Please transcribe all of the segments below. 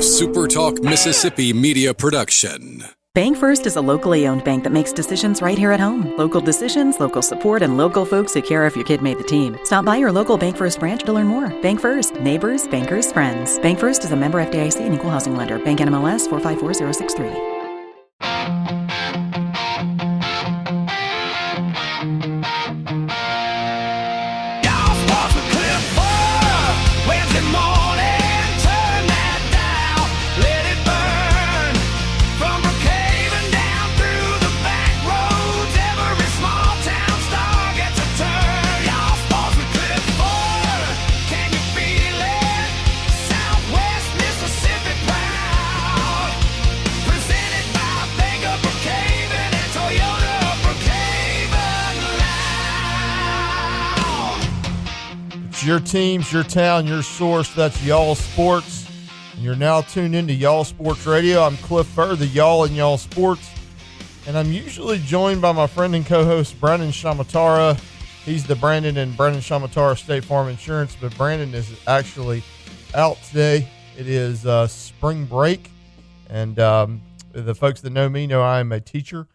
SuperTalk Mississippi media production. Bank First is a locally owned bank that makes decisions right here at home. Local decisions, local support, and local folks who care if your kid made the team. Stop by your local Bank First branch to learn more. Bank First. Neighbors, bankers, friends. Bank First is a member FDIC and equal housing lender. Bank NMLS 454063. Your teams, your town, your source. That's Y'all Sports. And you're now tuned into Y'all Sports Radio. I'm Cliff Furr, the Y'all and Y'all Sports. And I'm usually joined by my friend and co-host, Brandon Shamatara. He's the Brandon and Brandon Shamatara State Farm Insurance, but Brandon is actually out today. It is spring break. And the folks that know me know I am a teacher.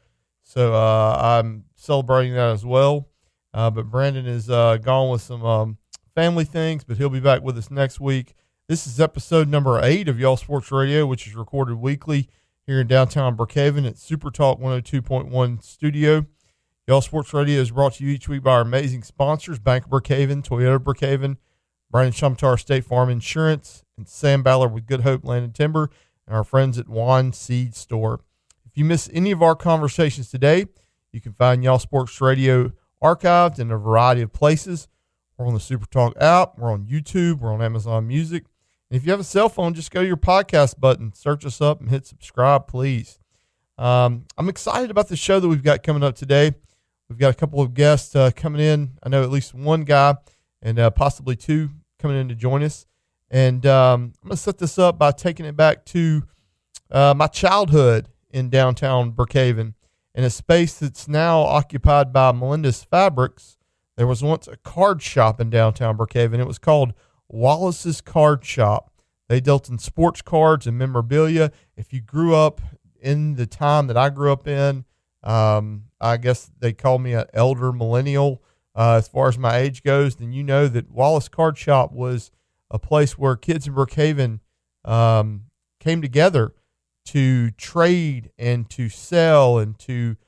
So I'm celebrating that as well. But Brandon is gone with some family things, but he'll be back with us next week. This is episode number 8 of Y'all Sports Radio, which is recorded weekly here in downtown Brookhaven at SuperTalk 102.1 studio. Y'all Sports Radio is brought to you each week by our amazing sponsors, Bank of Brookhaven, Toyota Brookhaven, Brandon Shamatara State Farm Insurance, and Sam Ballard with Good Hope Land and Timber, and our friends at Juan Seed Store. If you miss any of our conversations today, you can find Y'all Sports Radio archived in a variety of places. We're on the SuperTalk app. We're on YouTube. We're on Amazon Music. And if you have a cell phone, just go to your podcast button, search us up, and hit subscribe, please. I'm excited about the show that we've got coming up today. We've got a couple of guests coming in. I know at least one guy and possibly two coming in to join us. And I'm going to set this up by taking it back to my childhood in downtown Brookhaven, in a space that's now occupied by Melinda's Fabrics. There was once a card shop in downtown Brookhaven. It was called Wallace's Card Shop. They dealt in sports cards and memorabilia. If you grew up in the time that I grew up in, I guess they call me an elder millennial as far as my age goes, then you know that Wallace Card Shop was a place where kids in Brookhaven came together to trade and to sell and to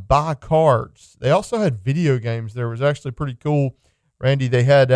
buy cards. They also had video games there. It was actually pretty cool, Randy. They had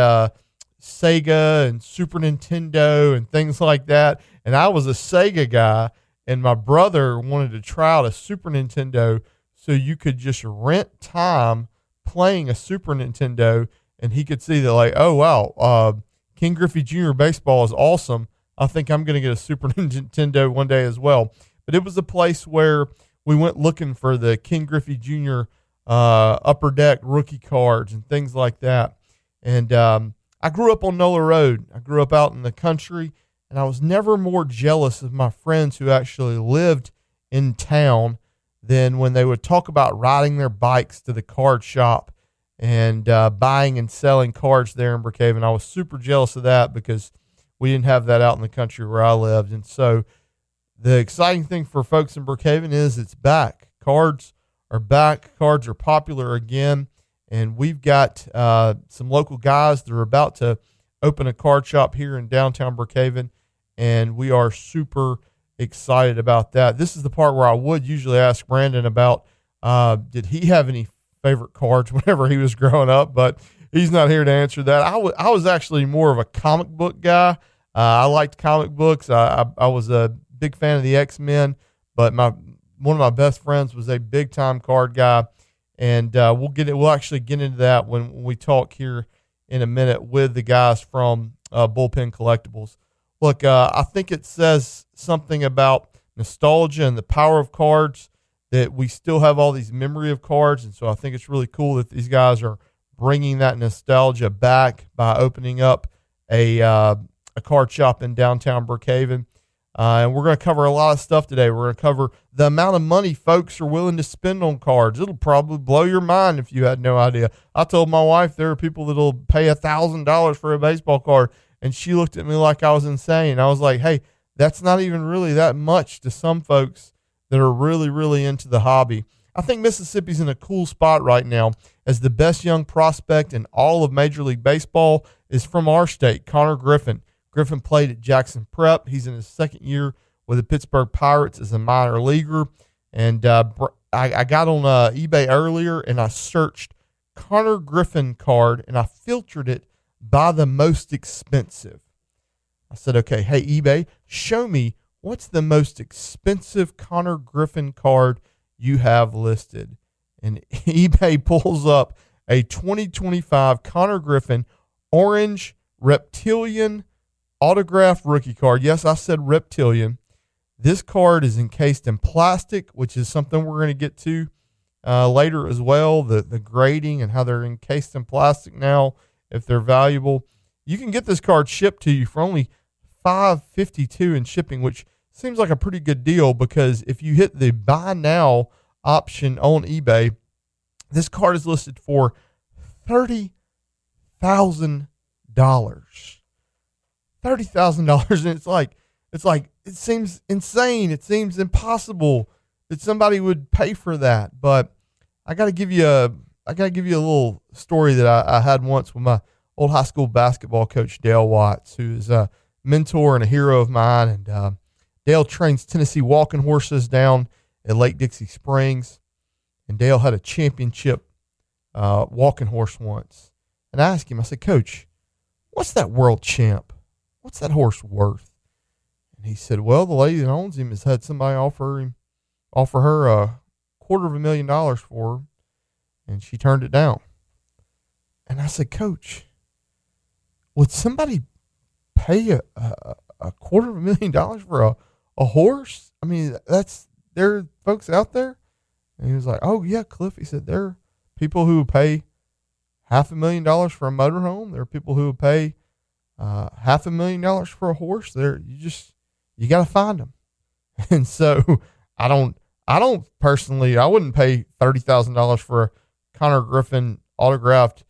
Sega and Super Nintendo and things like that. And I was a Sega guy, and my brother wanted to try out a Super Nintendo so you could just rent time playing a Super Nintendo, and he could see that, like, oh, wow, King Griffey Jr. baseball is awesome. I think I'm going to get a Super Nintendo one day as well. But it was a place where we went looking for the King Griffey Jr. Upper Deck rookie cards and things like that. And I grew up on Nola Road. I grew up out in the country, and I was never more jealous of my friends who actually lived in town than when they would talk about riding their bikes to the card shop and buying and selling cards there in Brookhaven. I was super jealous of that because we didn't have that out in the country where I lived. And so the exciting thing for folks in Brookhaven is it's back. Cards are back. Cards are popular again. And we've got some local guys that are about to open a card shop here in downtown Brookhaven. And we are super excited about that. This is the part where I would usually ask Brandon about did he have any favorite cards whenever he was growing up, but he's not here to answer that. I was actually more of a comic book guy. I liked comic books. I was a big fan of the X-Men, but one of my best friends was a big time card guy, and we'll actually get into that when we talk here in a minute with the guys from Bullpen Collectibles. Look, I think it says something about nostalgia and the power of cards that we still have all these memory of cards, and so I think it's really cool that these guys are bringing that nostalgia back by opening up a card shop in downtown Brookhaven. And we're going to cover a lot of stuff today. We're going to cover the amount of money folks are willing to spend on cards. It'll probably blow your mind if you had no idea. I told my wife there are people that'll pay $1,000 for a baseball card, and she looked at me like I was insane. I was like, hey, that's not even really that much to some folks that are really, really into the hobby. I think Mississippi's in a cool spot right now, as the best young prospect in all of Major League Baseball is from our state, Connor Griffin. Griffin played at Jackson Prep. He's in his second year with the Pittsburgh Pirates as a minor leaguer. And I got on eBay earlier, and I searched Connor Griffin card, and I filtered it by the most expensive. I said, okay, hey, eBay, show me what's the most expensive Connor Griffin card you have listed. And eBay pulls up a 2025 Connor Griffin orange reptilian autographed rookie card. Yes, I said reptilian. This card is encased in plastic, which is something we're going to get to later as well, the grading and how they're encased in plastic now, if they're valuable. You can get this card shipped to you for only $5.52 in shipping, which seems like a pretty good deal, because if you hit the buy now option on eBay, this card is listed for $30,000. $30,000, and it seems insane. It seems impossible that somebody would pay for that. But I got to give you a little story that I had once with my old high school basketball coach, Dale Watts, who is a mentor and a hero of mine. And Dale trains Tennessee walking horses down at Lake Dixie Springs. And Dale had a championship walking horse once. And I asked him, I said, Coach, what's that world champ? What's that horse worth? And he said, well, the lady that owns him has had somebody offer her $250,000 for her, and she turned it down. And I said, Coach, would somebody pay a $250,000 for a horse? I mean, there are folks out there. And he was like, oh yeah, Cliff. He said, there are people who would pay $500,000 for a motorhome. There are people who would pay $500,000 for a horse. You got to find them. And so I don't personally, I wouldn't pay $30,000 for a Connor Griffin autographed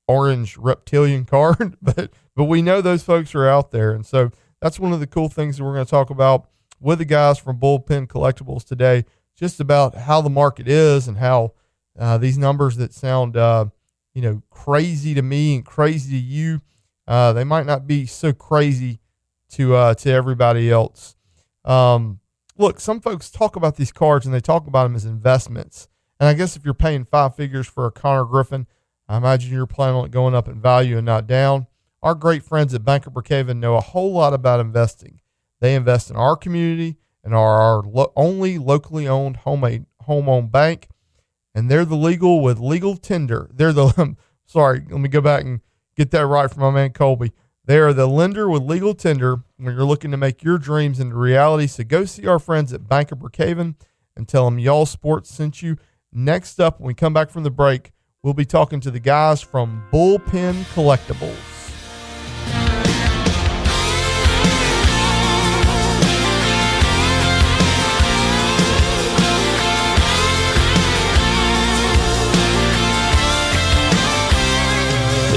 orange reptilian card, but we know those folks are out there. And so that's one of the cool things that we're going to talk about with the guys from Bullpen Collectibles today, just about how the market is and how these numbers that sound, crazy to me and crazy to you, they might not be so crazy to everybody else. Look, some folks talk about these cards and they talk about them as investments. And I guess if you're paying 5 figures for a Connor Griffin, I imagine you're planning on it going up in value and not down. Our great friends at Bank of Brookhaven know a whole lot about investing. They invest in our community and are our only locally owned home-owned bank. And they're the legal with legal tender. They're the, sorry, let me go back and get that right from my man Colby. They are the lender with legal tender when you're looking to make your dreams into reality. So go see our friends at Bank of Brookhaven and tell them Y'all Sports sent you. Next up, when we come back from the break, we'll be talking to the guys from Bullpen Collectibles.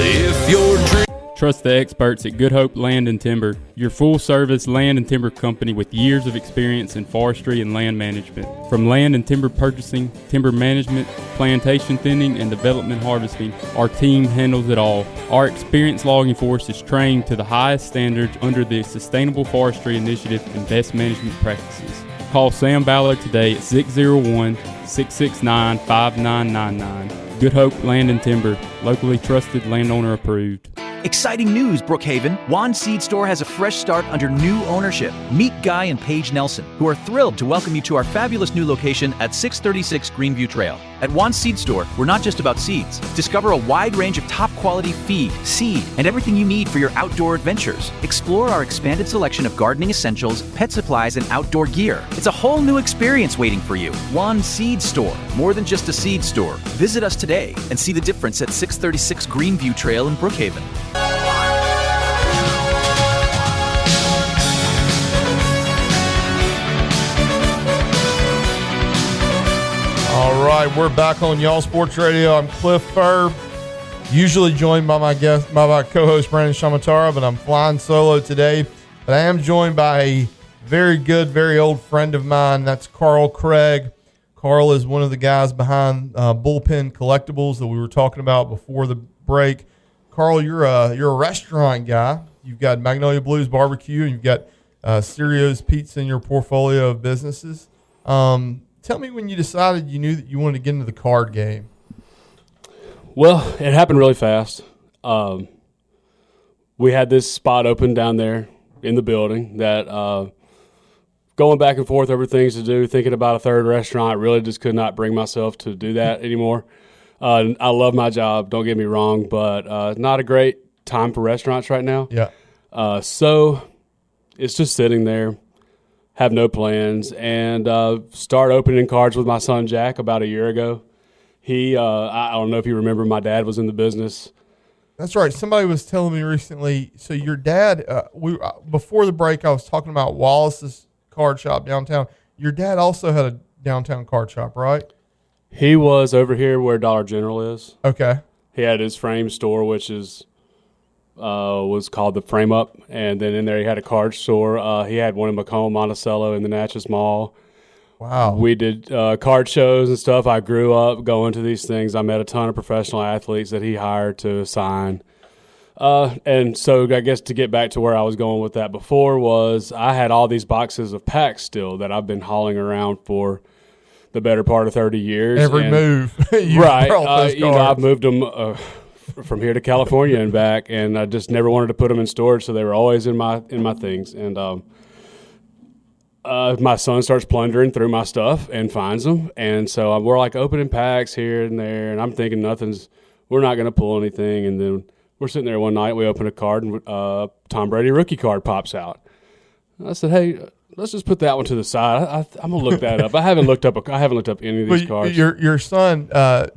If your dream Trust the experts at Good Hope Land and Timber, your full-service land and timber company with years of experience in forestry and land management. From land and timber purchasing, timber management, plantation thinning, and development harvesting, our team handles it all. Our experienced logging force is trained to the highest standards under the Sustainable Forestry Initiative and best management practices. Call Sam Ballard today at 601-669-5999. Good Hope Land and Timber, locally trusted, landowner approved. Exciting news, Brookhaven. Juan Seed Store has a fresh start under new ownership. Meet Guy and Paige Nelson, who are thrilled to welcome you to our fabulous new location at 636 Greenview Trail. At Juan Seed Store, we're not just about seeds. Discover a wide range of top-quality feed, seed, and everything you need for your outdoor adventures. Explore our expanded selection of gardening essentials, pet supplies, and outdoor gear. It's a whole new experience waiting for you. Juan Seed Store, more than just a seed store. Visit us today and see the difference at 636 Greenview Trail in Brookhaven. All right, we're back on Y'all Sports Radio. I'm Cliff Furr, usually joined by my co-host Brandon Shamatara, but I'm flying solo today. But I am joined by very good, very old friend of mine. That's Carl Craig. Carl is one of the guys behind Bullpen Collectibles that we were talking about before the break. Carl, you're a restaurant guy. You've got Magnolia Blues Barbecue, and you've got Sirio's Pizza in your portfolio of businesses. Tell me when you decided you knew that you wanted to get into the card game. Well, it happened really fast. We had this spot open down there in the building that going back and forth over things to do, thinking about a third restaurant, really just could not bring myself to do that anymore. I love my job, don't get me wrong, but not a great time for restaurants right now. Yeah. So it's just sitting there, have no plans, and start opening cards with my son Jack about a year ago. I don't know if you remember, my dad was in the business. That's right. Somebody was telling me recently. So your dad, before the break, I was talking about Wallace's card shop downtown. Your dad also had a downtown card shop, right? He was over here where Dollar General is. Okay. He had his frame store, which was called the Frame Up, and then in there he had a card store. He had one in Macomb, Monticello, in the Natchez Mall. Wow. We did card shows and stuff. I grew up going to these things. I met a ton of professional athletes that he hired to sign. And so I guess to get back to where I was going with that before was I had all these boxes of packs still that I've been hauling around for the better part of 30 years. Every move. Right. I've moved them from here to California and back, and I just never wanted to put them in storage, so they were always in my things. And my son starts plundering through my stuff and finds them, and so we're like opening packs here and there, and I'm thinking we're not going to pull anything, and then we're sitting there one night, we open a card, and Tom Brady rookie card pops out. I said, hey, let's just put that one to the side. I'm gonna look that up. I haven't looked up any of these cards. Your son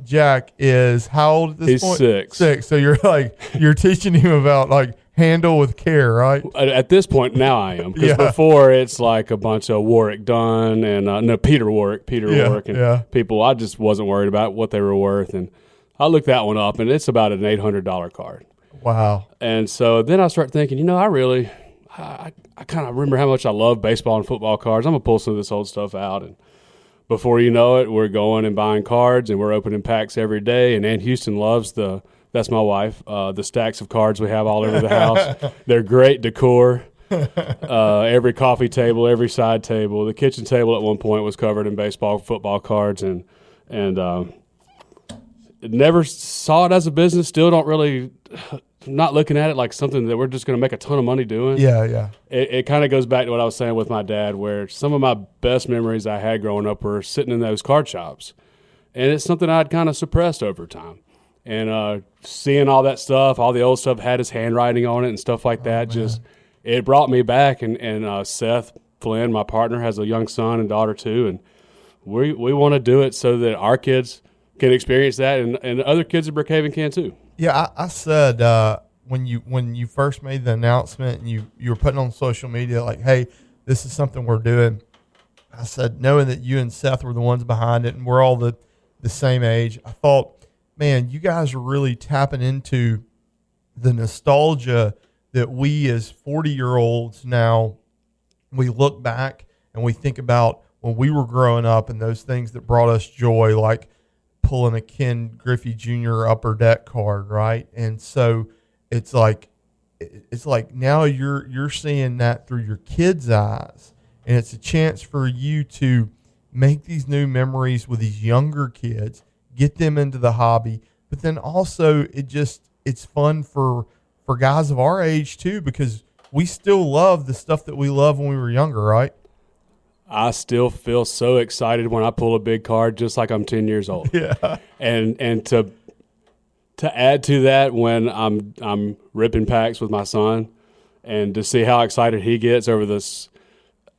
Jack is how old at this point? He's 6. So you're teaching him about handle with care, right? At this point now I am, because before it's like a bunch of Warwick Dunn and Peter Warwick and people. I just wasn't worried about what they were worth, and I looked that one up, and it's about an $800 card. Wow. And so then I start thinking, I kind of remember how much I love baseball and football cards. I'm going to pull some of this old stuff out. And before you know it, we're going and buying cards, and we're opening packs every day. And Ann Houston loves that's my wife, the stacks of cards we have all over the house. They're great decor. Every coffee table, every side table. The kitchen table at one point was covered in baseball, football cards, and never saw it as a business. Still don't really – not looking at it like something that we're just going to make a ton of money doing. Yeah. It kind of goes back to what I was saying with my dad, where some of my best memories I had growing up were sitting in those card shops. And it's something I'd kind of suppressed over time. And seeing all that stuff, all the old stuff had his handwriting on it and stuff like that, it brought me back. And Seth Flynn, my partner, has a young son and daughter too. And we want to do it so that our kids can experience that, and other kids in Brookhaven can too. Yeah, I said when you first made the announcement and you were putting on social media like, hey, this is something we're doing. I said, knowing that you and Seth were the ones behind it and we're all the same age, I thought, man, you guys are really tapping into the nostalgia that we as 40-year-olds now, we look back and we think about when we were growing up and those things that brought us joy, like pulling a Ken Griffey Jr. upper deck card, right? And so it's like now you're seeing that through your kids' eyes, and it's a chance for you to make these new memories with these younger kids, get them into the hobby, but then also it's fun for guys of our age too, because we still love the stuff that we loved when we were younger, right? I still feel so excited when I pull a big card, just like I'm 10 years old. Yeah. And to add to that, when I'm ripping packs with my son, and to see how excited he gets over this,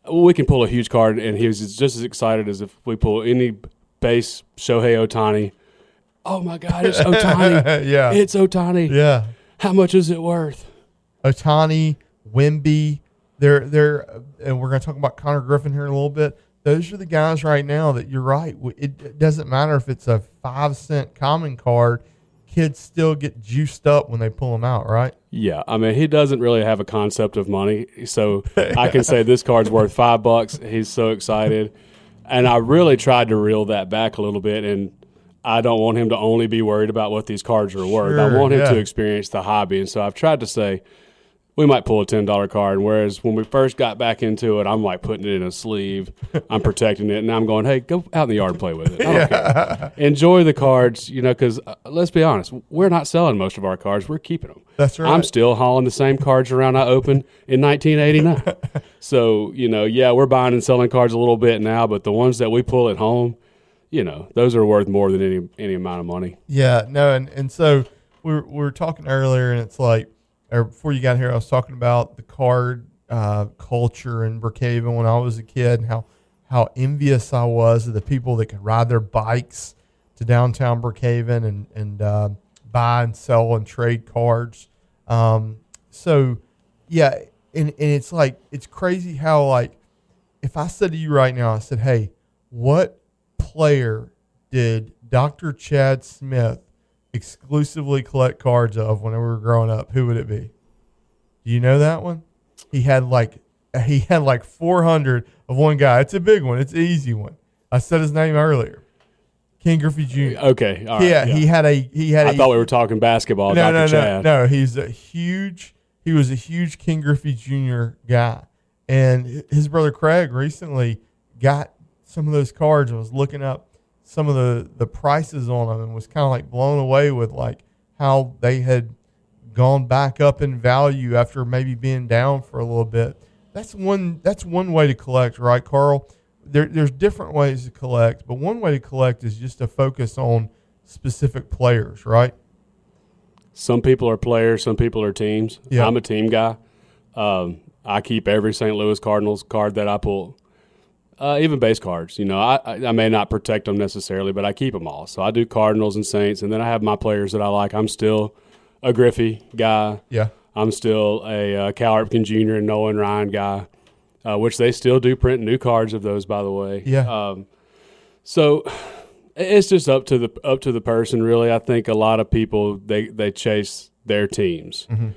we can pull a huge card, and he's just as excited as if we pull any base Shohei Ohtani. Oh my God, it's Ohtani! Yeah, it's Ohtani. Yeah. How much is it worth? Ohtani, Wemby. They're and we're going to talk about Connor Griffin here in a little bit. Those are the guys right now that you're right. It doesn't matter if it's a 5-cent common card. kids still get juiced up when they pull them out, right? Yeah, I mean, he doesn't really have a concept of money, so I can say this card's worth $5. He's so excited, and I really tried to reel that back a little bit, and I don't want him to only be worried about what these cards are worth. I want him to experience the hobby, and so I've tried to say we might pull a $10 card, whereas when we first got back into it, I'm like putting it in a sleeve, I'm protecting it, and I'm going, hey, go out in the yard and play with it. I don't care. Enjoy the cards, because let's be honest, we're not selling most of our cards. We're keeping them. That's right. I'm still hauling the same cards around I opened in 1989. So, we're buying and selling cards a little bit now, but the ones that we pull at home, those are worth more than any amount of money. Yeah, no, and so we were talking earlier, and it's like, or before you got here, I was talking about the card culture in Brookhaven when I was a kid, and how envious I was of the people that could ride their bikes to downtown Brookhaven and buy and sell and trade cards. So, yeah, and it's like, it's crazy how, like, if I said to you right now, I said, hey, what player did Dr. Chad Smith exclusively collect cards of when we were growing up, who would it be? Do you know that one? He had like 400 of one guy. It's a big one. It's an easy one. I said his name earlier. Ken Griffey Jr. Okay, all right. Yeah, he had. I thought we were talking basketball. No, Chad. No. He was a huge Ken Griffey Jr. guy, and his brother Craig recently got some of those cards and was looking up some of the prices on them and was kind of like blown away with like how they had gone back up in value after maybe being down for a little bit. That's one way to collect, right, Carl? There's different ways to collect, but one way to collect is just to focus on specific players, right? Some people are players, some people are teams. Yeah. I'm a team guy. I keep every St. Louis Cardinals card that I pull. Even base cards, I may not protect them necessarily, but I keep them all. So I do Cardinals and Saints, and then I have my players that I like. I'm still a Griffey guy. Yeah. I'm still a Cal Ripken Jr. and Nolan Ryan guy, which they still do print new cards of those, by the way. Yeah. So it's just up to the person, really. I think a lot of people they chase their teams. Mm-hmm.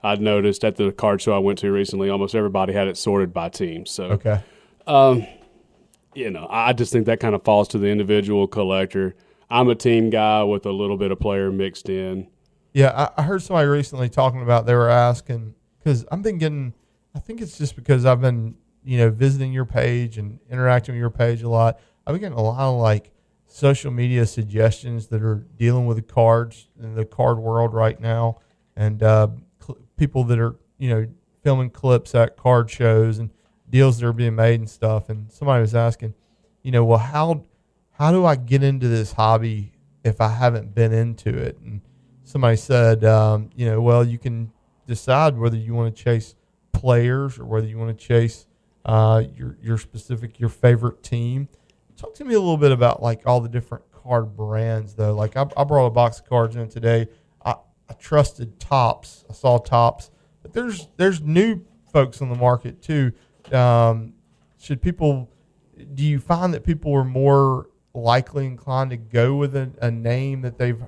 I've noticed at the card show I went to recently, almost everybody had it sorted by teams. So Okay. I just think that kind of falls to the individual collector. I'm a team guy with a little bit of player mixed in. Yeah, I heard somebody recently talking about, they were asking, because I think it's just because I've been, visiting your page and interacting with your page a lot. I've been getting a lot of like social media suggestions that are dealing with the cards in the card world right now, and people that are, filming clips at card shows and deals that are being made and stuff. And somebody was asking, well, how do I get into this hobby if I haven't been into it? And somebody said, well, you can decide whether you want to chase players or whether you want to chase your favorite team. Talk to me a little bit about like all the different card brands though. Like I brought a box of cards in today. I trusted Topps. I saw Topps, but there's new folks on the market too. Do you find that people are more likely inclined to go with a name that they've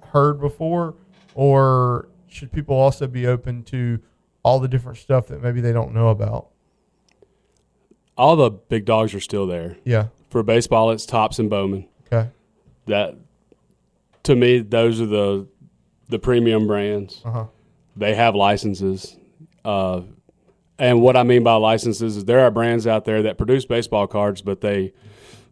heard before, or should people also be open to all the different stuff that maybe they don't know about? All the big dogs are still there. Yeah. For baseball, it's Topps and Bowman. Okay. That, to me, those are the premium brands. Uh-huh. They have licenses. And what I mean by licenses is there are brands out there that produce baseball cards, but I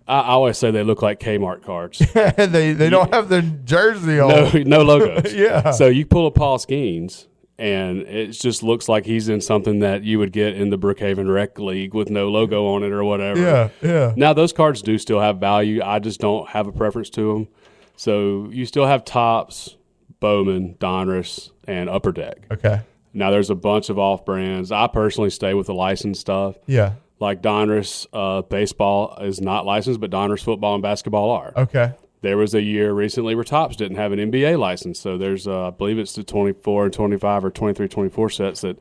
always say they look like Kmart cards. they don't have the jersey on. No logos. Yeah. So you pull a Paul Skeens, and it just looks like he's in something that you would get in the Brookhaven Rec League with no logo on it or whatever. Yeah, yeah. Now, those cards do still have value. I just don't have a preference to them. So you still have Topps, Bowman, Donruss, and Upper Deck. Okay. Now, there's a bunch of off-brands. I personally stay with the licensed stuff. Yeah. Like Donruss baseball is not licensed, but Donruss football and basketball are. Okay. There was a year recently where Topps didn't have an NBA license. So there's, I believe it's the 24 and 25 or 23, 24 sets that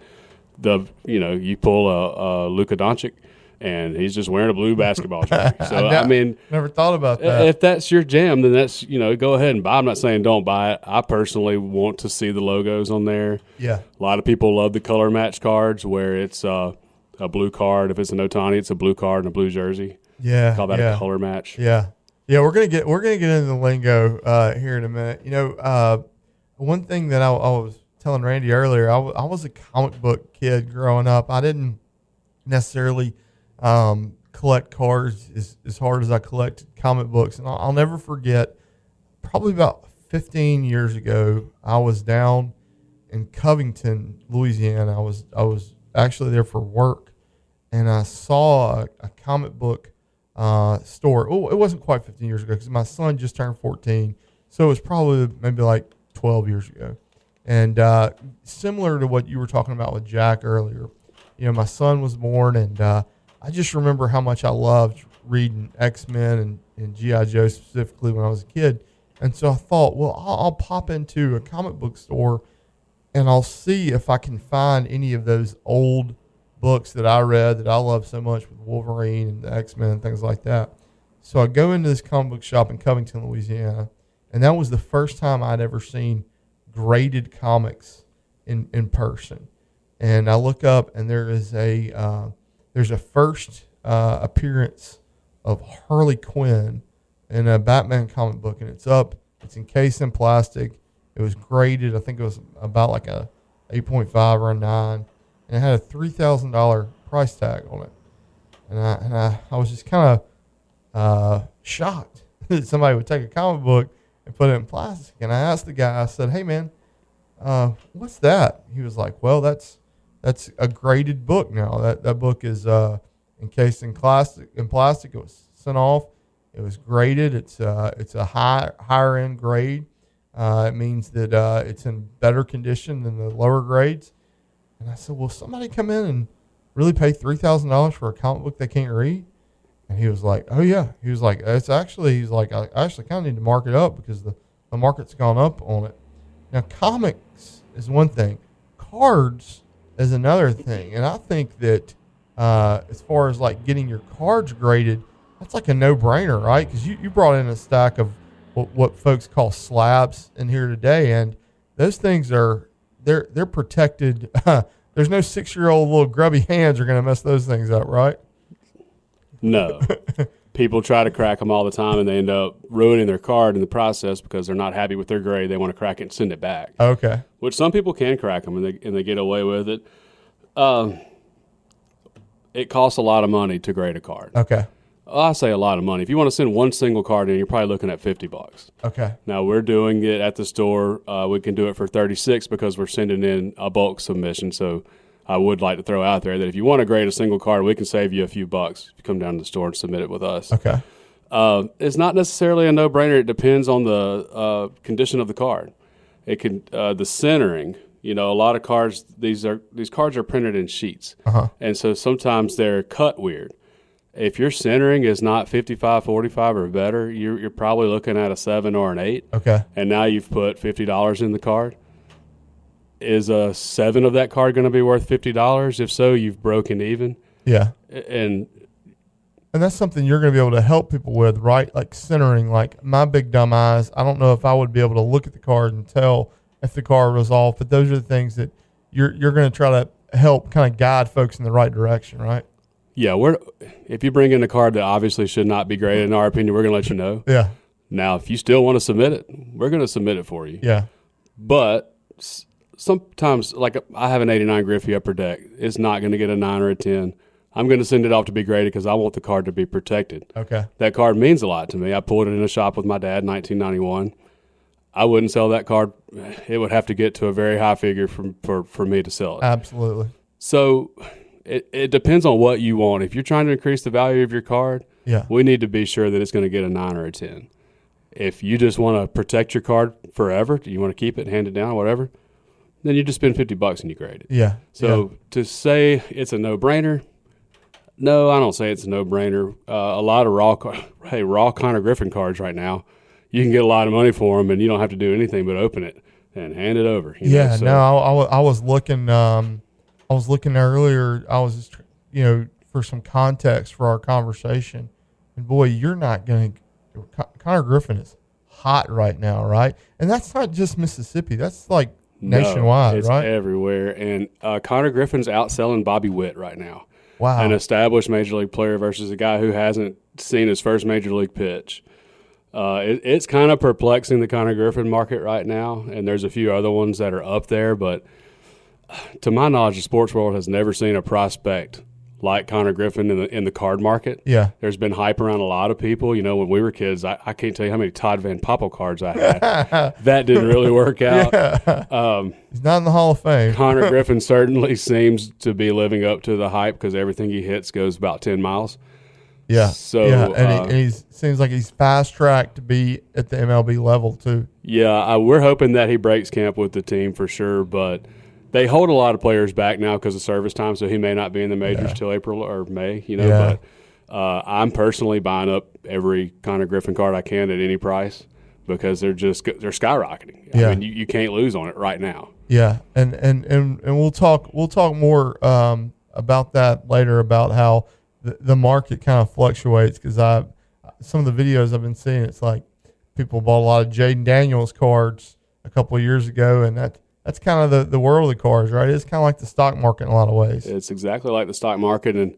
you pull a Luka Doncic and he's just wearing a blue basketball jersey. So I mean, never thought about that. If that's your jam, then that's go ahead and buy. I'm not saying don't buy it. I personally want to see the logos on there. Yeah, a lot of people love the color match cards where it's a blue card. If it's an Ohtani, it's a blue card and a blue jersey. Yeah, call that a color match. Yeah. We're gonna get into the lingo here in a minute. One thing that I was telling Randy earlier, I was a comic book kid growing up. I didn't necessarily collect cards as hard as I collected comic books, and I'll never forget. Probably about 15 years ago, I was down in Covington, Louisiana. I was actually there for work, and I saw a comic book store. Oh, it wasn't quite 15 years ago because my son just turned 14, so it was probably maybe like 12 years ago. And similar to what you were talking about with Jack earlier, my son was born, and I just remember how much I loved reading X-Men and G.I. Joe specifically when I was a kid. And so I thought, well, I'll pop into a comic book store and I'll see if I can find any of those old books that I read that I love so much with Wolverine and the X-Men and things like that. So I go into this comic book shop in Covington, Louisiana, and that was the first time I'd ever seen graded comics in person. And I look up, and there's a first appearance of Harley Quinn in a Batman comic book, and it's encased in plastic. It was graded. I think it was about like a 8.5 or a 9, and it had a $3,000 price tag on it. And I was just kind of shocked that somebody would take a comic book and put it in plastic. And I asked the guy, I said, "Hey man, what's that?" He was like, "Well, that's a graded book now. That book is encased in plastic. It was sent off. It was graded. It's a higher end grade. It means that it's in better condition than the lower grades." And I said, "Will somebody come in and really pay $3,000 for a comic book they can't read?" And he was like, "Oh yeah." He was like, I actually kind of need to mark it up because the market's gone up on it. Now, comics is one thing. Cards is another thing. And I think that as far as like getting your cards graded, that's like a no-brainer, right? Because you brought in a stack of what folks call slabs in here today, and those things they're protected. There's no 6-year-old little grubby hands are going to mess those things up, right? No. People try to crack them all the time, and they end up ruining their card in the process because they're not happy with their grade. They want to crack it and send it back. Okay. Which some people can crack them, and they get away with it. It costs a lot of money to grade a card. Okay. I say a lot of money. If you want to send one single card in, you're probably looking at $50. Okay. Now, we're doing it at the store. We can do it for $36 because we're sending in a bulk submission. So I would like to throw out there that if you want to grade a single card, we can save you a few bucks if you come down to the store and submit it with us. Okay. It's not necessarily a no-brainer. It depends on the condition of the card. It can the centering. A lot of cards. These cards are printed in sheets, and so sometimes they're cut weird. If your centering is not 55/45 or better, you're probably looking at a 7 or an 8. Okay. And now you've put $50 in the card. Is a 7 of that card going to be worth $50? If so, you've broken even. Yeah. And that's something you're going to be able to help people with, right? Like centering. Like my big dumb eyes, I don't know if I would be able to look at the card and tell if the card was off, but those are the things that you're going to try to help kind of guide folks in the right direction, right? Yeah, if you bring in a card that obviously should not be graded, in our opinion, we're going to let you know. Yeah. Now, if you still want to submit it, we're going to submit it for you. Yeah. But sometimes, like I have an 89 Griffey upper deck. It's not going to get a 9 or a 10. I'm going to send it off to be graded because I want the card to be protected. Okay. That card means a lot to me. I pulled it in a shop with my dad in 1991. I wouldn't sell that card. It would have to get to a very high figure for me to sell it. Absolutely. So it depends on what you want. If you're trying to increase the value of your card, we need to be sure that it's going to get a 9 or a 10. If you just want to protect your card forever, you want to keep it, hand it down, whatever, then you just spend $50 and you grade it. Yeah. So to say it's a no-brainer, no, I don't say it's a no-brainer. A lot of raw Connor Griffin cards right now, you can get a lot of money for them, and you don't have to do anything but open it and hand it over. I was looking. I was looking earlier. I was just, for some context for our conversation. And boy, you're not going to. Connor Griffin is hot right now, right? And that's not just Mississippi. That's like nationwide, it's right? Everywhere. And Connor Griffin's outselling Bobby Witt right now. Wow. An established major league player versus a guy who hasn't seen his first major league pitch. It's kind of perplexing, the Connor Griffin market right now, and there's a few other ones that are up there, but to my knowledge, the sports world has never seen a prospect like Connor Griffin in the card market. Yeah. There's been hype around a lot of people. You know, when we were kids, I can't tell you how many Todd Van Poppel cards I had. That didn't really work out. Yeah. He's not in the Hall of Fame. Connor Griffin certainly seems to be living up to the hype because everything he hits goes about 10 miles. Yeah. So, and he seems like he's fast tracked to be at the MLB level too. Yeah, we're hoping that he breaks camp with the team for sure, but they hold a lot of players back now because of service time, so he may not be in the majors till April or May, you know. Yeah. But I'm personally buying up every Connor Griffin card I can at any price because they're skyrocketing. Yeah. I mean, you can't lose on it right now. Yeah, and we'll talk more about that later, about how the market kind of fluctuates, because some of the videos I've been seeing, it's like people bought a lot of Jaden Daniels cards a couple of years ago, and that's kind of the world of the cards, right? It's kind of like the stock market in a lot of ways. It's exactly like the stock market, and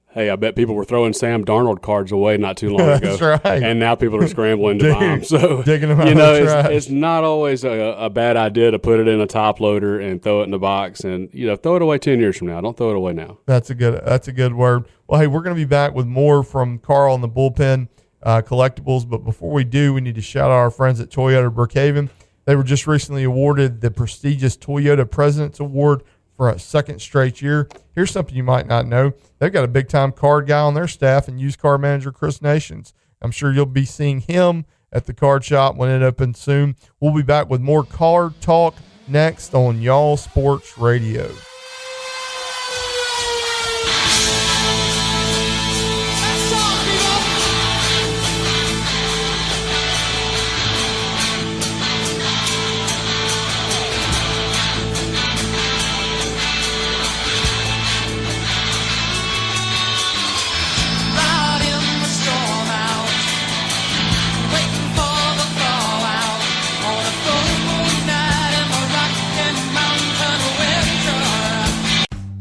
hey, I bet people were throwing Sam Darnold cards away not too long ago. That's right. And now people are scrambling to buy them. So, digging them out of the trash. It's not always a bad idea to put it in a top loader and throw it in the box and, throw it away 10 years from now. Don't throw it away now. That's a good word. Well, hey, we're going to be back with more from Carl and the Bullpen Collectibles. But before we do, we need to shout out our friends at Toyota Brookhaven. They were just recently awarded the prestigious Toyota President's Award for a second straight year. Here's something you might not know. They've got a big-time card guy on their staff and used car manager Chris Nations. I'm sure you'll be seeing him at the card shop when it opens soon. We'll be back with more card talk next on Y'all Sports Radio.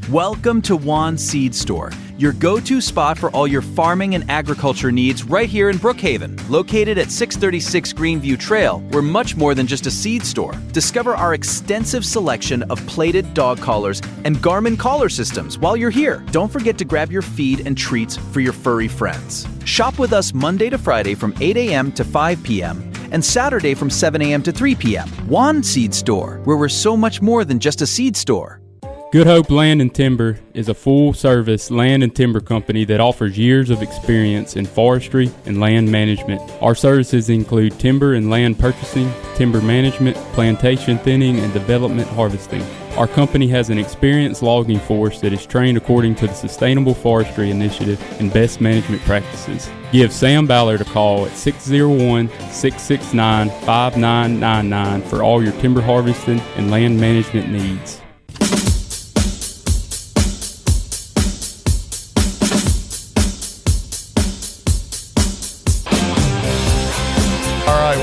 Welcome to Juan Seed Store, your go-to spot for all your farming and agriculture needs right here in Brookhaven. Located at 636 Greenview Trail, we're much more than just a seed store. Discover our extensive selection of plated dog collars and Garmin collar systems while you're here. Don't forget to grab your feed and treats for your furry friends. Shop with us Monday to Friday from 8 a.m. to 5 p.m. and Saturday from 7 a.m. to 3 p.m. Juan Seed Store, where we're so much more than just a seed store. Good Hope Land and Timber is a full-service land and timber company that offers years of experience in forestry and land management. Our services include timber and land purchasing, timber management, plantation thinning, and development harvesting. Our company has an experienced logging force that is trained according to the Sustainable Forestry Initiative and best management practices. Give Sam Ballard a call at 601-669-5999 for all your timber harvesting and land management needs.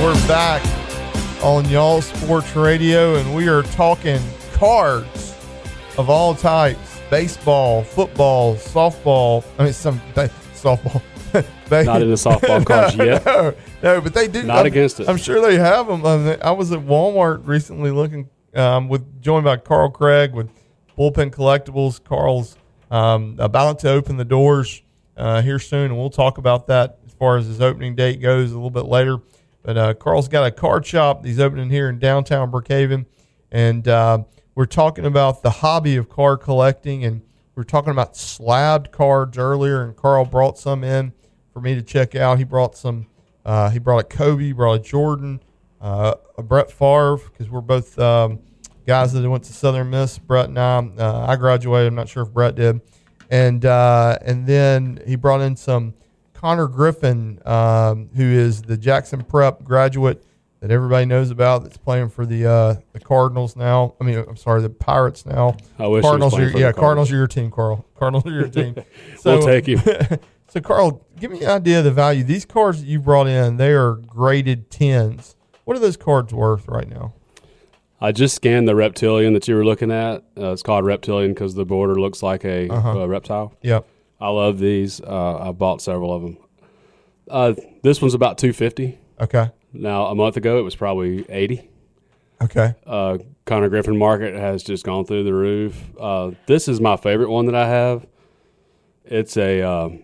We're back on Y'all Sports Radio, and we are talking cards of all types: baseball, football, softball. Softball. Not into softball cards yet. No, but they do. Against it. I'm sure they have them. I was at Walmart recently looking, joined by Carl Craig with Bullpen Collectibles. Carl's about to open the doors here soon, and we'll talk about that as far as his opening date goes a little bit later. But Carl's got a card shop he's opening here in downtown Brookhaven, and we're talking about the hobby of card collecting, and we're talking about slabbed cards earlier, and Carl brought some in for me to check out. He brought some. He brought a Kobe, brought a Jordan, a Brett Favre, because we're both guys that went to Southern Miss. Brett and I graduated. I'm not sure if Brett did, and then he brought in some Connor Griffin, who is the Jackson Prep graduate that everybody knows about that's playing for the Cardinals now. I mean, I'm sorry, the Pirates now. I wish Cardinals he was playing for the Cardinals are your team, Carl. Cardinals are your team. So, we'll take you. So, Carl, give me an idea of the value. These cards that you brought in, they are graded 10s. What are those cards worth right now? I just scanned the reptilian that you were looking at. It's called reptilian because the border looks like a reptile. Yep. I love these. I bought several of them. This one's about $250. Okay. Now, a month ago, it was probably $80. Okay. Connor Griffin market has just gone through the roof. This is my favorite one that I have. It's a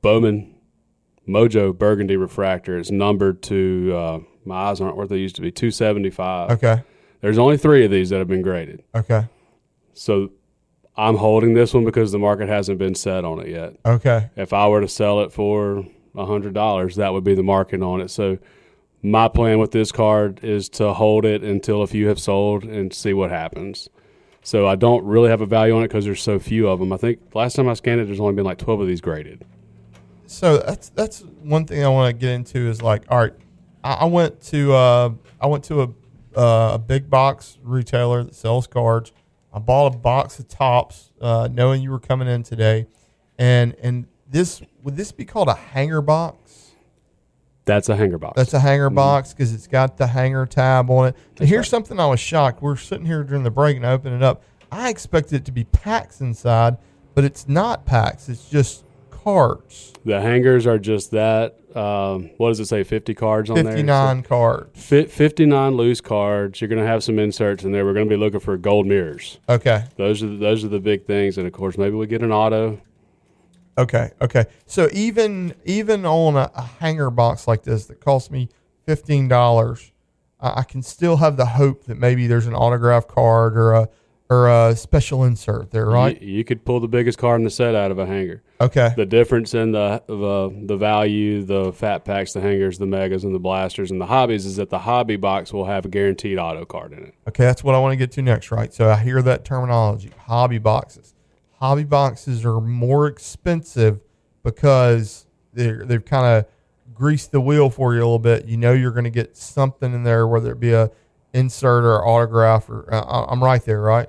Bowman Mojo Burgundy refractor. It's numbered to my eyes aren't what they used to be, 275. Okay. There's only 3 of these that have been graded. Okay. So I'm holding this one because the market hasn't been set on it yet. Okay. If I were to sell it for $100, that would be the market on it. So my plan with this card is to hold it until a few have sold and see what happens. So I don't really have a value on it because there's so few of them. I think last time I scanned it, there's only been like 12 of these graded. So that's one thing I want to get into is like, all right, I went to a big box retailer that sells cards. I bought a box of Tops, knowing you were coming in today, and this would this be called a hanger box? That's a hanger box. That's a hanger box because it's got the hanger tab on it. And here's something I was shocked. We're sitting here during the break and I opened it up. I expected it to be packs inside, but it's not packs. It's just cards. The hangers are just that. What does it say? 50 cards on 59 there? 59 cards. 59 loose cards. You're going to have some inserts in there. We're going to be looking for gold mirrors. Okay. Those are the big things. And, of course, maybe we get an auto. Okay. So even on a hanger box like this that costs me $15, I can still have the hope that maybe there's an autograph card or a special insert there, right? You could pull the biggest card in the set out of a hanger. Okay. The difference in the value, the fat packs, the hangers, the megas, and the blasters, and the hobbies is that the hobby box will have a guaranteed auto card in it. Okay, that's what I want to get to next, right? So I hear that terminology, hobby boxes. Hobby boxes are more expensive because they've kind of greased the wheel for you a little bit. You know you're going to get something in there, whether it be a insert or autograph. Or I'm right there, right?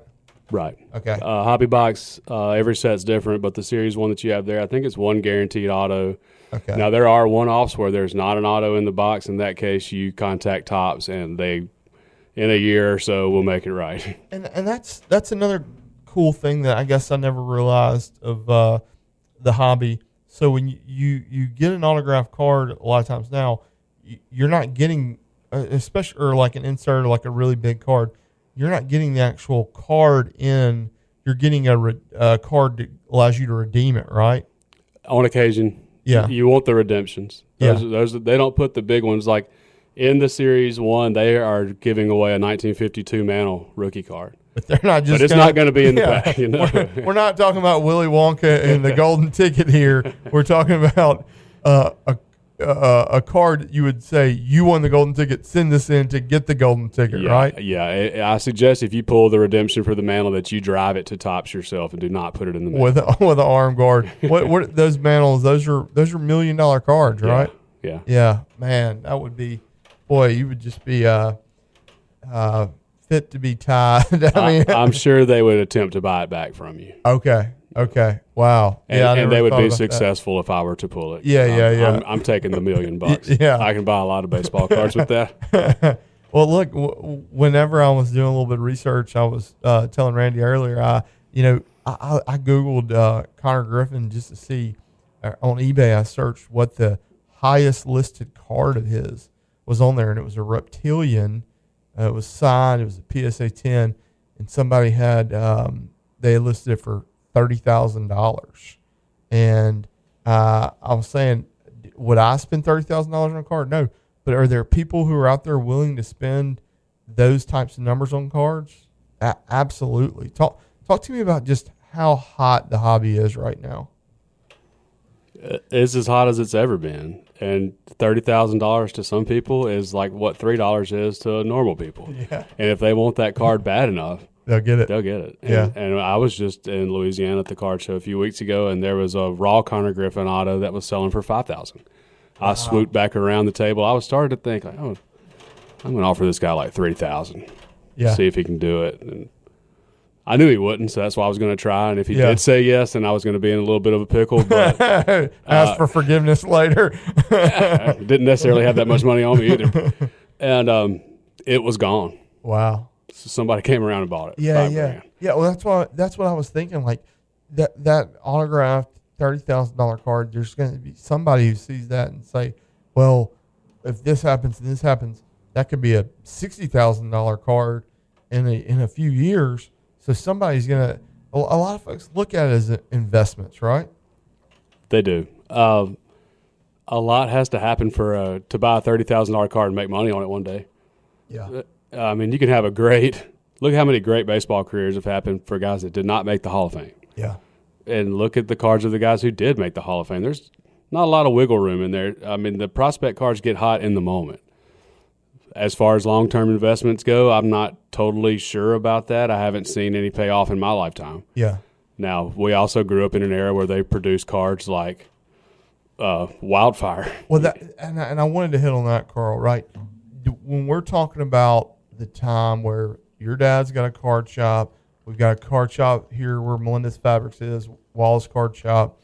Right. Okay. Hobby box, every set's different, but the series one that you have there, I think it's one guaranteed auto. Okay. Now, there are one-offs where there's not an auto in the box. In that case, you contact Tops, and they, in a year or so, will make it right. And that's another cool thing that I guess I never realized of the hobby. So when you get an autograph card, a lot of times now, you're not getting, especially or like an insert or like a really big card, you're not getting the actual card in. You're getting a card that allows you to redeem it, right? On occasion, yeah. You want the redemptions. Those they don't put the big ones like in the series one. They are giving away a 1952 Mantle rookie card. But they're not just. But it's not going to be in the pack. You know? We're not talking about Willy Wonka and the golden ticket here. We're talking about a card that you would say you won the golden ticket. Send this in to get the golden ticket, right? Yeah. I suggest if you pull the redemption for the Mantle that you drive it to Tops yourself and do not put it in the Mantle. with an arm guard. What those Mantles? Those are $1 million cards, right? Yeah. Yeah, man, that would be. Boy, you would just be fit to be tied. I'm sure they would attempt to buy it back from you. Okay. Wow. And they would be successful if I were to pull it. Yeah. I'm taking the $1 million. Yeah. I can buy a lot of baseball cards with that. Well, look, whenever I was doing a little bit of research, I was telling Randy earlier, I Googled Connor Griffin just to see on eBay. I searched what the highest listed card of his was on there, and it was a reptilian. It was signed. It was a PSA 10, and somebody had they listed it for $30,000. And I was saying, would I spend $30,000 on a card? No. But are there people who are out there willing to spend those types of numbers on cards? Absolutely. Talk to me about just how hot the hobby is right now. It's as hot as it's ever been. And $30,000 to some people is like what $3 is to normal people. Yeah. And if they want that card bad enough, they'll get it. Yeah. And I was just in Louisiana at the card show a few weeks ago, and there was a raw Connor Griffin auto that was selling for $5,000. I swooped back around the table. I was starting to think, I'm going to offer this guy like $3,000. Yeah. See if he can do it. And I knew he wouldn't, so that's why I was going to try. And if he did say yes, then I was going to be in a little bit of a pickle. But ask for forgiveness later. I didn't necessarily have that much money on me either. And it was gone. Wow. So somebody came around and bought it. Yeah, $5,000. Yeah, well, that's what I was thinking. Like that autographed $30,000 card, there's going to be somebody who sees that and say, well, if this happens and this happens, that could be a $60,000 card in a few years. So somebody's going to, a lot of folks look at it as investments, right? They do. A lot has to happen to buy a $30,000 card and make money on it one day. Yeah. I mean, you can have look how many great baseball careers have happened for guys that did not make the Hall of Fame. Yeah. And look at the cards of the guys who did make the Hall of Fame. There's not a lot of wiggle room in there. I mean, the prospect cards get hot in the moment. As far as long-term investments go, I'm not totally sure about that. I haven't seen any payoff in my lifetime. Yeah. Now, we also grew up in an era where they produced cards like wildfire. Well, and I wanted to hit on that, Carl, right? When we're talking about the time where your dad's got a card shop, we've got a card shop here where Melinda's Fabrics is, Wallace Card Shop.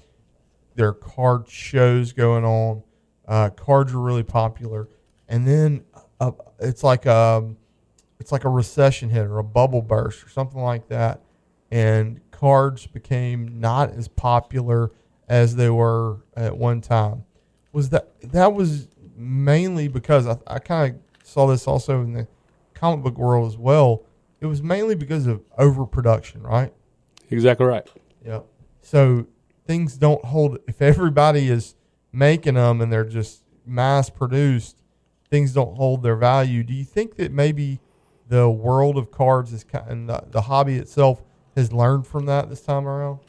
There are card shows going on. Cards are really popular. And then it's like a recession hit or a bubble burst or something like that. And cards became not as popular as they were at one time. That was mainly because I kind of saw this also in the comic book world as well. It was mainly because of overproduction, right? Exactly right. Yeah. So things don't hold. If everybody is making them and they're just mass produced, things don't hold their value. Do you think that maybe the world of cards and the hobby itself has learned from that this time around?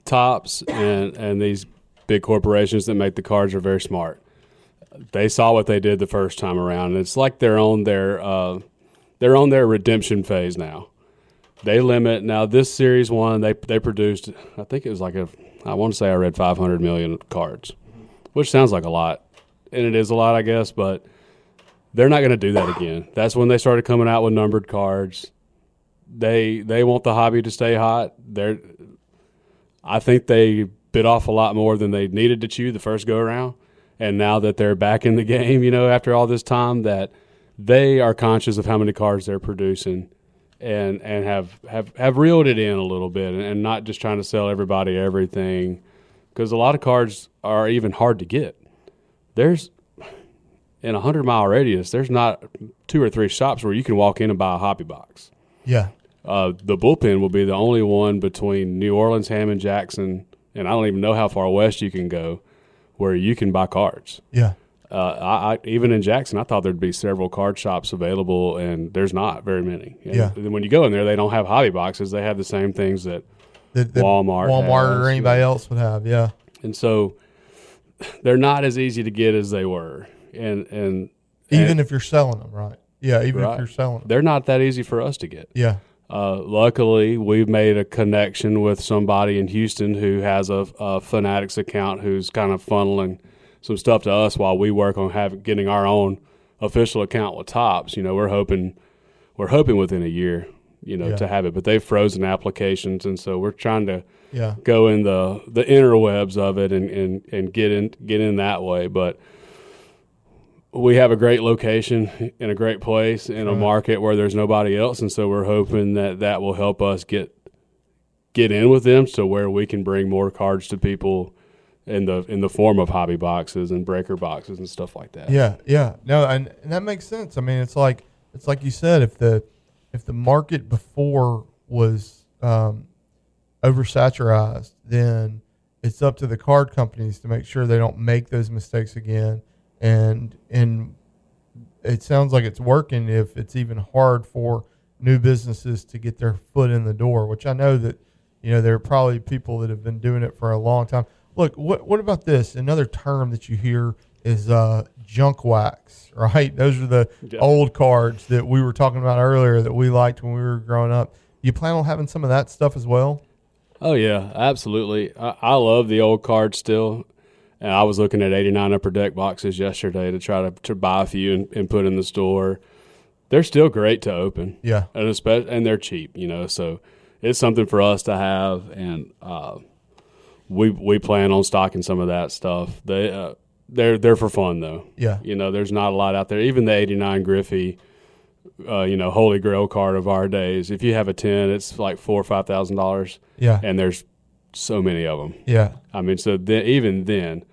Topps and these big corporations that make the cards are very smart. They saw what they did the first time around, and it's like they're on their redemption phase now. They limit now. This series one, they produced, I think it was I want to say I read 500 million cards, which sounds like a lot, and it is a lot, I guess. But they're not going to do that again. That's when they started coming out with numbered cards. They want the hobby to stay hot. I think they bit off a lot more than they needed to chew the first go around. And now that they're back in the game, after all this time, that they are conscious of how many cards they're producing and have reeled it in a little bit and not just trying to sell everybody everything, because a lot of cards are even hard to get. There's, in a 100-mile radius, there's not 2 or 3 shops where you can walk in and buy a hobby box. Yeah. The Bullpen will be the only one between New Orleans, Hammond, Jackson, and I don't even know how far west you can go, where you can buy cards. Yeah. I even in Jackson, I thought there'd be several card shops available, and there's not very many. And then when you go in there, they don't have hobby boxes. They have the same things that Walmart or anybody else would have. Yeah. And so they're not as easy to get as they were. And even if you're selling them, right? Yeah. Even if you're selling them, they're not that easy for us to get. Yeah. Luckily, we've made a connection with somebody in Houston who has a Fanatics account who's kind of funneling some stuff to us while we work on getting our own official account with Topps. We're hoping within a year, to have it. But they've frozen applications, and so we're trying to go in the interwebs of it and get in that way. But we have a great location in a great place in a market where there's nobody else, and so we're hoping that will help us get in with them, so where we can bring more cards to people in the form of hobby boxes and breaker boxes and stuff like that. Yeah. No, and that makes sense. I mean, it's like you said, if the market before was oversaturized, then it's up to the card companies to make sure they don't make those mistakes again. And it sounds like it's working if it's even hard for new businesses to get their foot in the door, which I know that, there are probably people that have been doing it for a long time. Look, what about this? Another term that you hear is junk wax, right? Those are the old cards that we were talking about earlier that we liked when we were growing up. You plan on having some of that stuff as well? Oh, yeah, absolutely. I love the old cards still. And I was looking at 89 Upper Deck boxes yesterday to try to buy a few and put in the store. They're still great to open. Yeah. And they're cheap, so it's something for us to have, and we plan on stocking some of that stuff. They're for fun though. Yeah. There's not a lot out there. Even the 89 Griffey, holy grail card of our days. If you have a 10, it's like $4,000 or $5,000. Yeah. And there's so many of them. Yeah. I mean, so even then,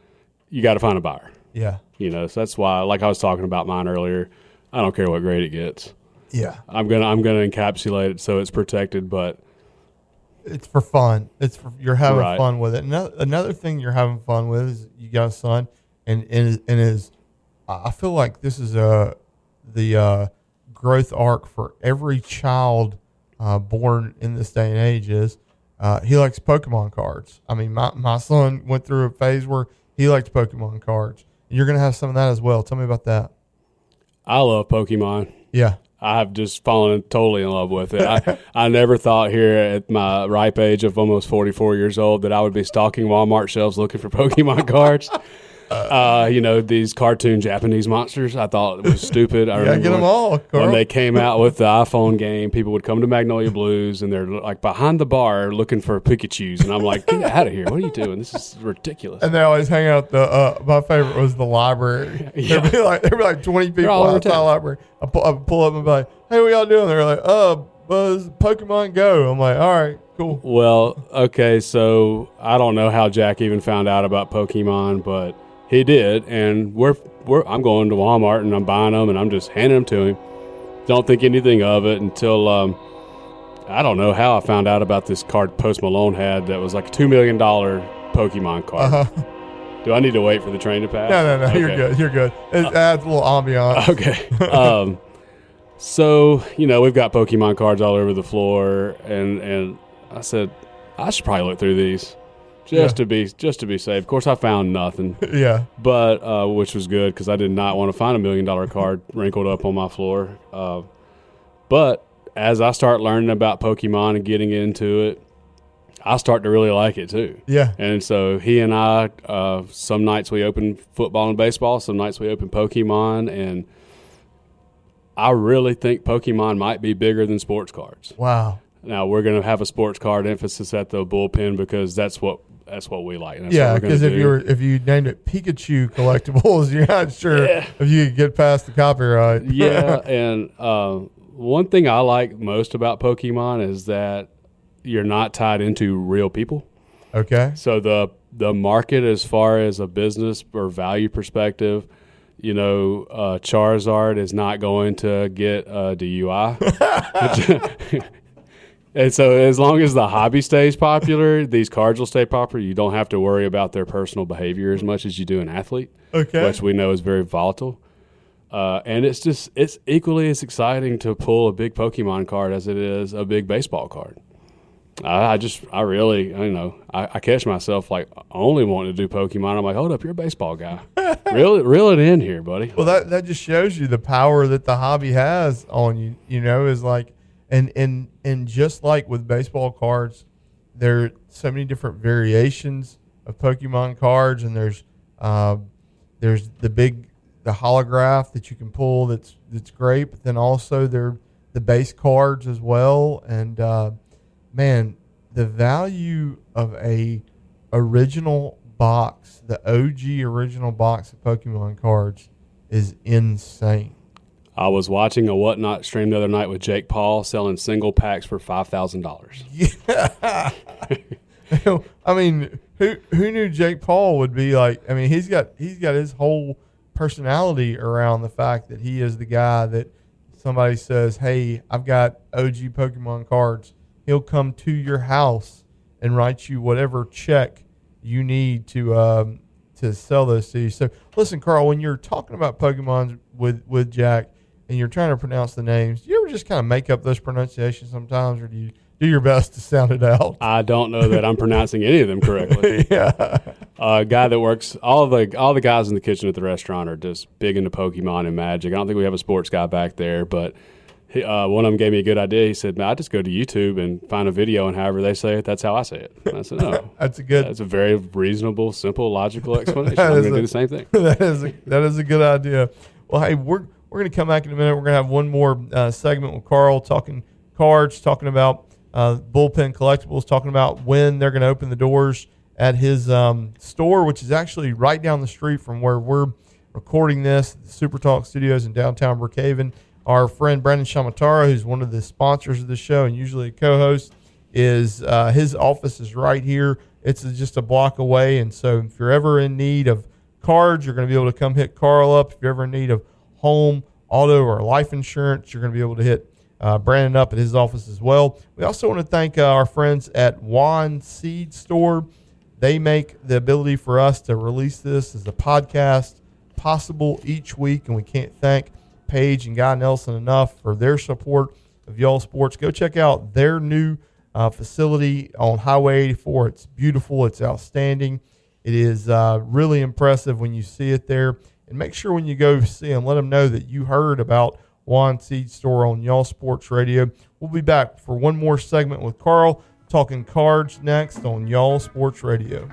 you got to find a buyer. Yeah. So that's why, like I was talking about mine earlier, I don't care what grade it gets. Yeah. I'm gonna encapsulate it so it's protected, but it's for fun. You're having Right. fun with it. Another thing you're having fun with is you got a son, and I feel like this is the growth arc for every child born in this day and age is he likes Pokemon cards. I mean, my son went through a phase where he liked Pokemon cards. You're going to have some of that as well. Tell me about that. I love Pokemon. Yeah. I've just fallen totally in love with it. I never thought here at my ripe age of almost 44 years old that I would be stalking Walmart shelves looking for Pokemon cards. These cartoon Japanese monsters, I thought it was stupid. I remember get them all, Carl. when they came out with the iPhone game, people would come to Magnolia Blues and they're like behind the bar looking for Pikachus. And I'm like, get out of here. What are you doing? This is ridiculous. And they always hang out my favorite was the library. Yeah. There'd be like 20 people all over outside the town. library. I pull up and be like, hey, what y'all doing? They're like, Buzz, Pokemon Go. I'm like, all right, cool. Well, okay, so I don't know how Jack even found out about Pokemon, but he did, and I'm going to Walmart and I'm buying them and I'm just handing them to him. Don't think anything of it until I don't know how I found out about this card Post Malone had that was like a $2 million Pokemon card. Uh-huh. Do I need to wait for the train to pass? No, Okay. You're good. It adds a little ambiance. Okay. So, we've got Pokemon cards all over the floor, and I said, I should probably look through these. Just to be safe. Of course, I found nothing. Yeah. But which was good because I did not want to find $1 million card wrinkled up on my floor. But as I start learning about Pokemon and getting into it, I start to really like it too. Yeah. And so he and I, some nights we open football and baseball, some nights we open Pokemon, and I really think Pokemon might be bigger than sports cards. Wow. Now we're going to have a sports card emphasis at the Bullpen because that's what we like. And that's Yeah, what we're gonna because do. if you named it Pikachu Collectibles, you're not sure if you could get past the copyright. Yeah, and one thing I like most about Pokemon is that you're not tied into real people. Okay. So the market, as far as a business or value perspective, Charizard is not going to get a DUI. And so as long as the hobby stays popular, these cards will stay popular. You don't have to worry about their personal behavior as much as you do an athlete, which we know is very volatile. And it's equally as exciting to pull a big Pokemon card as it is a big baseball card. I catch myself like only wanting to do Pokemon. I'm like, hold up, you're a baseball guy. Reel it in here, buddy. Well, that just shows you the power that the hobby has on you. Is like, and just like with baseball cards, there are so many different variations of Pokemon cards, and there's the holograph that you can pull that's great, but then also there are the base cards as well. And man, the value of a original box, the OG original box of Pokemon cards, is insane. I was watching a Whatnot stream the other night with Jake Paul selling single packs for $5,000. Yeah. I mean, who knew Jake Paul would be like? I mean, he's got his whole personality around the fact that he is the guy that somebody says, "Hey, I've got OG Pokemon cards." He'll come to your house and write you whatever check you need to sell those to you. So, listen, Carl, when you're talking about Pokemon with Jack and you're trying to pronounce the names, do you ever just kind of make up those pronunciations sometimes, or do you do your best to sound it out? I don't know that I'm pronouncing any of them correctly. Yeah. A guy that works, all the guys in the kitchen at the restaurant are just big into Pokemon and Magic. I don't think we have a sports guy back there, but One of them gave me a good idea. He said, "Man, I just go to YouTube and find a video, and however they say it, that's how I say it." And I said, "No, That's a very reasonable, simple, logical explanation. I'm going to do the same thing." that is a good idea. Well, hey, we're going to come back in a minute. We're going to have one more segment with Carl talking cards, talking about Bullpen Collectibles, talking about when they're going to open the doors at his store, which is actually right down the street from where we're recording this, the SuperTalk Studios in downtown Brookhaven. Our friend Brandon Shamatara, who's one of the sponsors of the show and usually a co-host, is his office is right here. It's just a block away, and so if you're ever in need of cards, you're going to be able to come hit Carl up. If you're ever in need of home, auto, or life insurance, you're going to be able to hit Brandon up at his office as well. We also want to thank our friends at Juan Seed Store. They make the ability for us to release this as a podcast possible each week, and we can't thank Paige and Guy Nelson enough for their support of Y'all Sports. Go check out their new facility on Highway 84. It's beautiful. It's outstanding. It is really impressive when you see it there. And make sure when you go see them, let them know that you heard about Juan Seed Store on Y'all Sports Radio. We'll be back for one more segment with Carl, talking cards next on Y'all Sports Radio.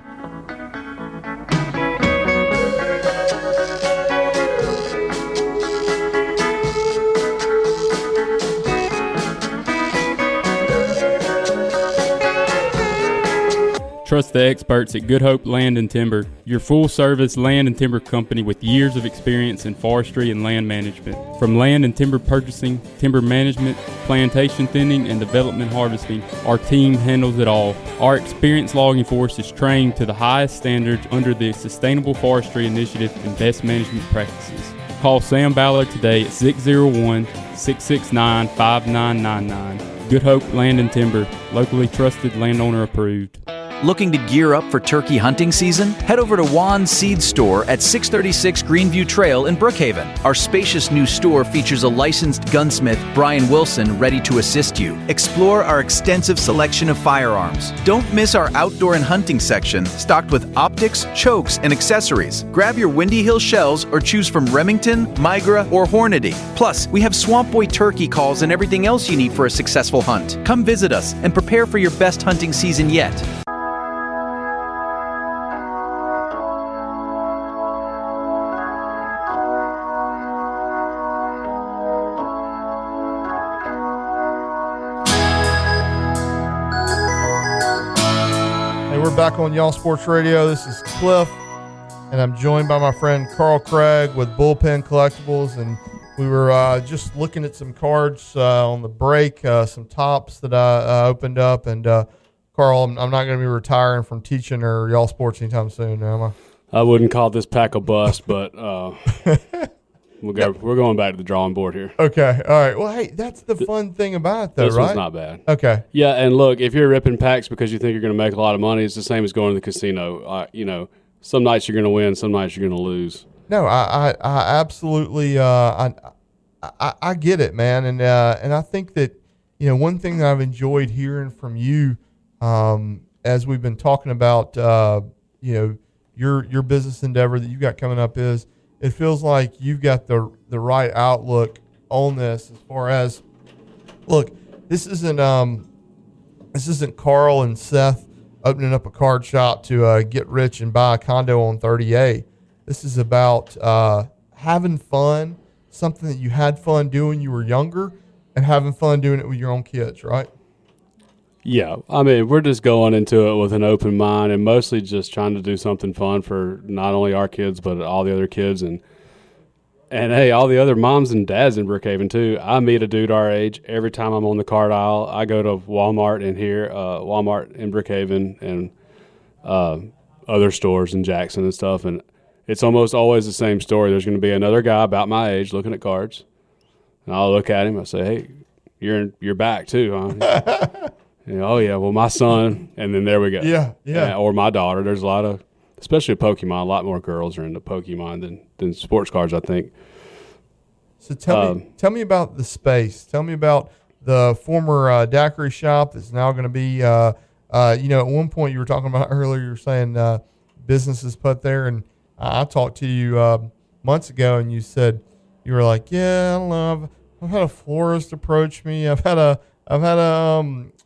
Trust the experts at Good Hope Land and Timber, your full-service land and timber company with years of experience in forestry and land management. From land and timber purchasing, timber management, plantation thinning, and development harvesting, our team handles it all. Our experienced logging force is trained to the highest standards under the Sustainable Forestry Initiative and best management practices. Call Sam Ballard today at 601-669-5999. Good Hope Land and Timber, locally trusted, landowner approved. Looking to gear up for turkey hunting season? Head over to Juan's Seed Store at 636 Greenview Trail in Brookhaven. Our spacious new store features a licensed gunsmith, Brian Wilson, ready to assist you. Explore our extensive selection of firearms. Don't miss our outdoor and hunting section, stocked with optics, chokes, and accessories. Grab your Windy Hill shells or choose from Remington, Migra, or Hornady. Plus, we have Swamp Boy turkey calls and everything else you need for a successful hunt. Come visit us and prepare for your best hunting season yet. We're back on Y'all Sports Radio. This is Cliff, and I'm joined by my friend Carl Craig with Bullpen Collectibles, and we were just looking at some cards on the break, some tops that I opened up, and Carl, I'm not going to be retiring from teaching or Y'all Sports anytime soon, am I? I wouldn't call this pack a bust, but we're going back to the drawing board here. Okay, all right. Well, hey, that's the fun thing about it, though, this right? This one's not bad. Okay. Yeah, and look, if you're ripping packs because you think you're going to make a lot of money, it's the same as going to the casino. Some nights you're going to win, some nights you're going to lose. No, I absolutely, I get it, man, and I think that one thing that I've enjoyed hearing from you, as we've been talking about, your business endeavor that you got coming up is. It feels like you've got the right outlook on this as far as, look, this isn't Carl and Seth opening up a card shop to get rich and buy a condo on 30A. This is about having fun, something that you had fun doing when you were younger, and having fun doing it with your own kids, right? Yeah, I mean, we're just going into it with an open mind and mostly just trying to do something fun for not only our kids but all the other kids and hey, all the other moms and dads in Brookhaven too. I meet a dude our age every time I'm on the card aisle. I go to Walmart in here, Walmart in Brookhaven, and other stores in Jackson and stuff, and it's almost always the same story. There's going to be another guy about my age looking at cards, and I'll look at him. I say, "Hey, you're back too, huh?" Oh, yeah, well, my son, and then there we go. Yeah. Or my daughter. There's a lot of, especially Pokemon, a lot more girls are into Pokemon than sports cards, I think. So tell me about the space. Tell me about the former daiquiri shop that's now going to be, at one point you were talking about earlier, you were saying businesses put there, and I talked to you months ago, and you said, you were like, yeah, I don't know, I've had a florist approach me. I've had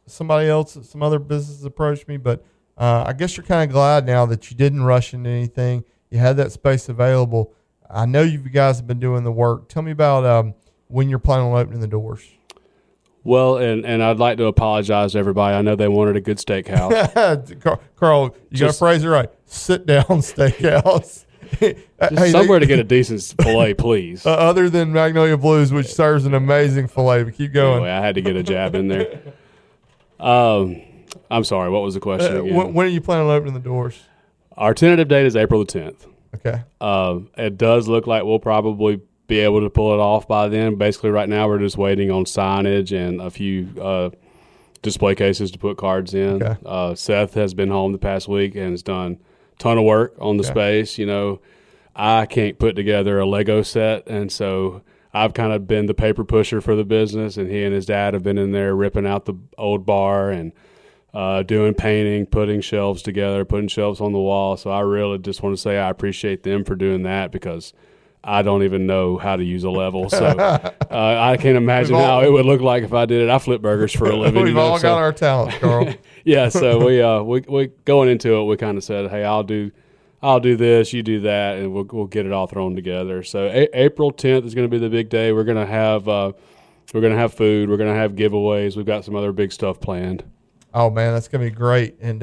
somebody else, some other businesses approach me, but I guess you're kind of glad now that you didn't rush into anything. You had that space available. I know you guys have been doing the work. Tell me about when you're planning on opening the doors. Well, and I'd like to apologize to everybody. I know they wanted a good steakhouse. Carl, you got to phrase it right. Sit down steakhouse. Somewhere to get a decent filet, please. Other than Magnolia Blues, which serves an amazing filet. But keep going. Anyway, I had to get a jab in there. I'm sorry. What was the question again? When are you planning on opening the doors? Our tentative date is April the 10th. Okay. It does look like we'll probably be able to pull it off by then. Basically, right now we're just waiting on signage and a few display cases to put cards in. Okay. Seth has been home the past week and has done a ton of work on the space. You know, I can't put together a Lego set, and so I've kind of been the paper pusher for the business, and he and his dad have been in there ripping out the old bar and doing painting, putting shelves together, putting shelves on the wall. So I really just want to say I appreciate them for doing that, because I don't even know how to use a level. So I can't imagine how it would look like if I did it. I flip burgers for a living. We've all got our talents, Carl. Yeah, so we going into it, we kind of said, hey, I'll do this, you do that, and we'll get it all thrown together. So April 10th is going to be the big day. We're going to have food. We're going to have giveaways. We've got some other big stuff planned. Oh man, that's going to be great. And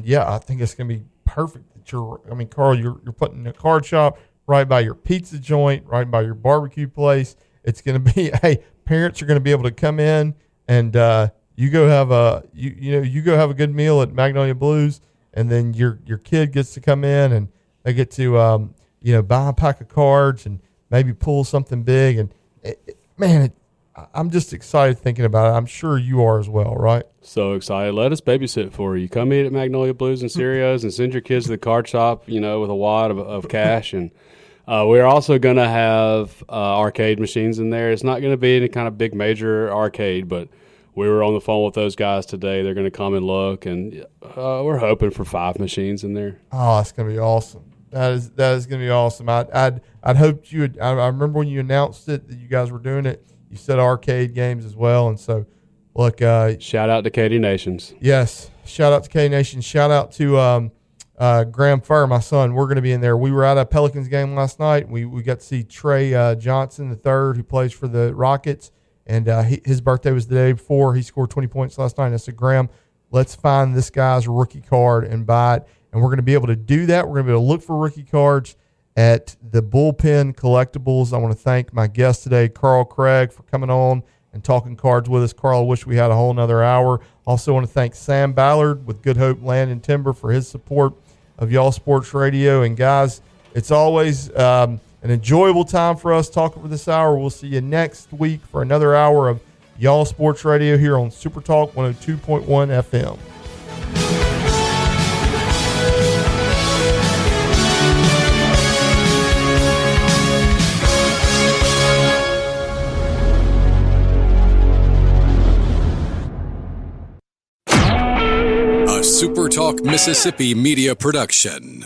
yeah, I think it's going to be perfect. Carl, you're putting a card shop right by your pizza joint, right by your barbecue place. It's going to be, hey, parents are going to be able to come in and you go have a good meal at Magnolia Blues, and then your kid gets to come in and they get to buy a pack of cards and maybe pull something big. And I'm just excited thinking about it. I'm sure you are as well, right? So excited. Let us babysit for you. Come eat at Magnolia Blues and Cereals and send your kids to the card shop, with a wad of cash. And we're also going to have arcade machines in there. It's not going to be any kind of big major arcade, but we were on the phone with those guys today. They're going to come and look, and we're hoping for 5 machines in there. Oh, that's going to be awesome. That is going to be awesome. I'd hoped you would. I remember when you announced it that you guys were doing it, you said arcade games as well. And so, look. Shout out to Katie Nations. Yes. Shout out to Katie Nations. Shout out to Cliff Furr, my son. We're going to be in there. We were at a Pelicans game last night. We got to see Trey Johnson III, who plays for the Rockets. And his birthday was the day before. He scored 20 points last night. And I said, Graham, let's find this guy's rookie card and buy it. And we're going to be able to do that. We're going to be able to look for rookie cards at the Bullpen Collectibles. I want to thank my guest today, Carl Craig, for coming on and talking cards with us. Carl, I wish we had a whole nother hour. Also want to thank Sam Ballard with Good Hope Land and Timber for his support of Y'all Sports Radio. And, guys, it's always an enjoyable time for us talking for this hour. We'll see you next week for another hour of Y'all Sports Radio here on SuperTalk 102.1 FM. SuperTalk Mississippi Media Production.